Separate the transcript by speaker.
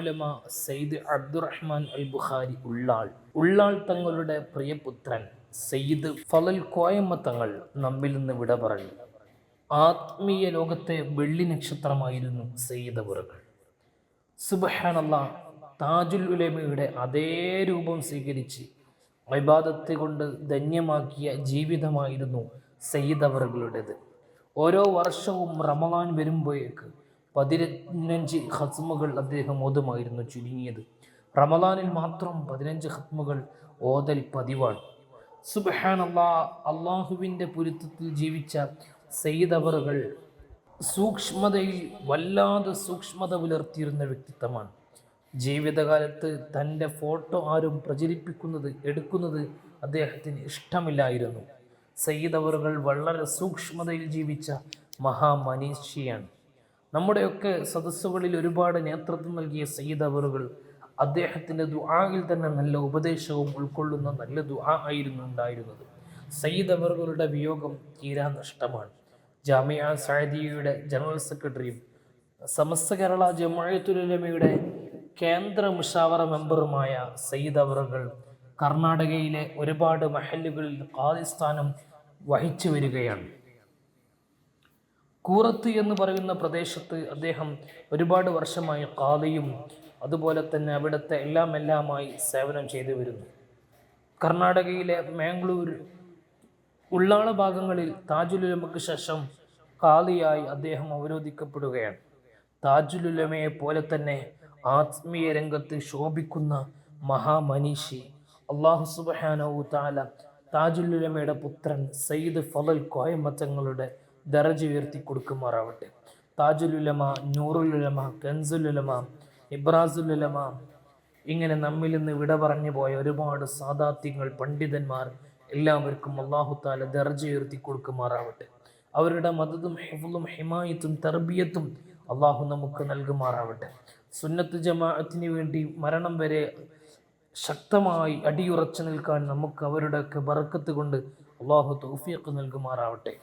Speaker 1: ഉലമ സയ്യിദ് അബ്ദുറഹ്മാൻ അൽ ബുഖാരി ഉള്ളാൾ തങ്ങളുടെ പ്രിയപുത്രൻ സയ്യിദ് ഫളൽ കോയമ്മ തങ്ങൾ നമ്മിൽ നിന്ന് വിട പറഞ്ഞു. ആത്മീയ ലോകത്തെ വെള്ളി നക്ഷത്രമായിരുന്നു സയ്യിദ് അവറുകൾ. സുബ്ഹാനല്ലാഹ്, താജുൽ ഉലമയുടെ അതേ രൂപം സ്വീകരിച്ച് ഇബാദത്ത് കൊണ്ട് ധന്യമാക്കിയ ജീവിതമായിരുന്നു സയ്യിദ് അവറുകളുടേത്. ഓരോ വർഷവും റമളാൻ വരുമ്പോഴേക്ക് 15 ഖത്മുകൾ അദ്ദേഹം ഓതുമായിരുന്നു. ചുരുങ്ങിയത് റമളാനിൽ മാത്രം 15 ഖത്മുകൾ ഓതൽ പതിവാണ്. സുബ്ഹാനല്ലാഹ്, അള്ളാഹുവിൻ്റെ പൊരുത്തത്തിൽ ജീവിച്ച സയ്യിദ് അവറുകൾ സൂക്ഷ്മതയിൽ വല്ലാതെ സൂക്ഷ്മത പുലർത്തിയിരുന്ന വ്യക്തിത്വമാണ്. ജീവിതകാലത്ത് തൻ്റെ ഫോട്ടോ ആരും എടുക്കുന്നത് അദ്ദേഹത്തിന് ഇഷ്ടമില്ലായിരുന്നു. സയ്യിദ് അവറുകൾ വളരെ സൂക്ഷ്മതയിൽ ജീവിച്ച മഹാമനീഷിയാണ്. നമ്മുടെയൊക്കെ സദസ്സുകളിൽ ഒരുപാട് നേതൃത്വം നൽകിയ സയ്യിദ് അവറുകൾ അദ്ദേഹത്തിൻ്റെ ദുആയിൽ തന്നെ നല്ല ഉപദേശവും ഉൾക്കൊള്ളുന്ന നല്ല ദുആ ആയിരുന്നു ഉണ്ടായിരുന്നത്. സയ്യിദ് അവറുകളുടെ വിയോഗം തീരാ നഷ്ടമാണ്. ജാമിഅ സഅദിയയുടെ ജനറൽ സെക്രട്ടറിയും സമസ്ത കേരള ജംഇയ്യത്തുൽ ഉലമയുടെ കേന്ദ്ര മുശാവറ മെമ്പറുമായ സയ്യിദ് അവറുകൾ കർണാടകയിലെ ഒരുപാട് മഹല്ലുകളിൽ ഖാദി സ്ഥാനം വഹിച്ചു വരികയാണ്. കൂറത്ത് എന്ന് പറയുന്ന പ്രദേശത്ത് അദ്ദേഹം ഒരുപാട് വർഷമായി ഖാദിയും അതുപോലെ തന്നെ അവിടുത്തെ എല്ലാമായി സേവനം ചെയ്തു വരുന്നു. കർണാടകയിലെ മാംഗ്ലൂർ ഉള്ളാള ഭാഗങ്ങളിൽ താജുൽ ഉലമയ്ക്ക് ശേഷം ഖാദിയായി അദ്ദേഹം അവരോധിക്കപ്പെടുകയാണ്. താജുൽ ഉലമയെ പോലെ തന്നെ ആത്മീയ രംഗത്ത് ശോഭിക്കുന്ന മഹാമനീഷി അല്ലാഹു സുബ്ഹാനഹു തആല താജുൽ ഉലമയുടെ പുത്രൻ സയ്യിദ് ഫളൽ കോയമ്മ തങ്ങളുടെ ദറജ ഉയർത്തി കൊടുക്കുമാറാവട്ടെ. താജുൽ ഉലമ, നൂറുൽ ഉലമ, കൻസുൽ ഉലമ, ഇബ്രാസുൽ ഉലമ, ഇങ്ങനെ നമ്മിൽ നിന്ന് വിട പറഞ്ഞു പോയ ഒരുപാട് സാദാത്യങ്ങൾ, പണ്ഡിതന്മാർ എല്ലാവർക്കും അല്ലാഹു തആല ദറജ ഉയർത്തി കൊടുക്കുമാറാവട്ടെ. അവരുടെ മദദും ഹിഫ്ളും ഹിമായത്തും തർബിയത്തും അല്ലാഹു നമുക്ക് നൽകുമാറാവട്ടെ. സുന്നത്ത് ജമാഅത്തിന് വേണ്ടി മരണം വരെ ശക്തമായി അടിയുറച്ചു നിൽക്കാൻ നമുക്ക് അവരുടെയൊക്കെ ബർക്കത്ത് കൊണ്ട് അല്ലാഹു തൗഫീഖ് നൽകുമാറാവട്ടെ.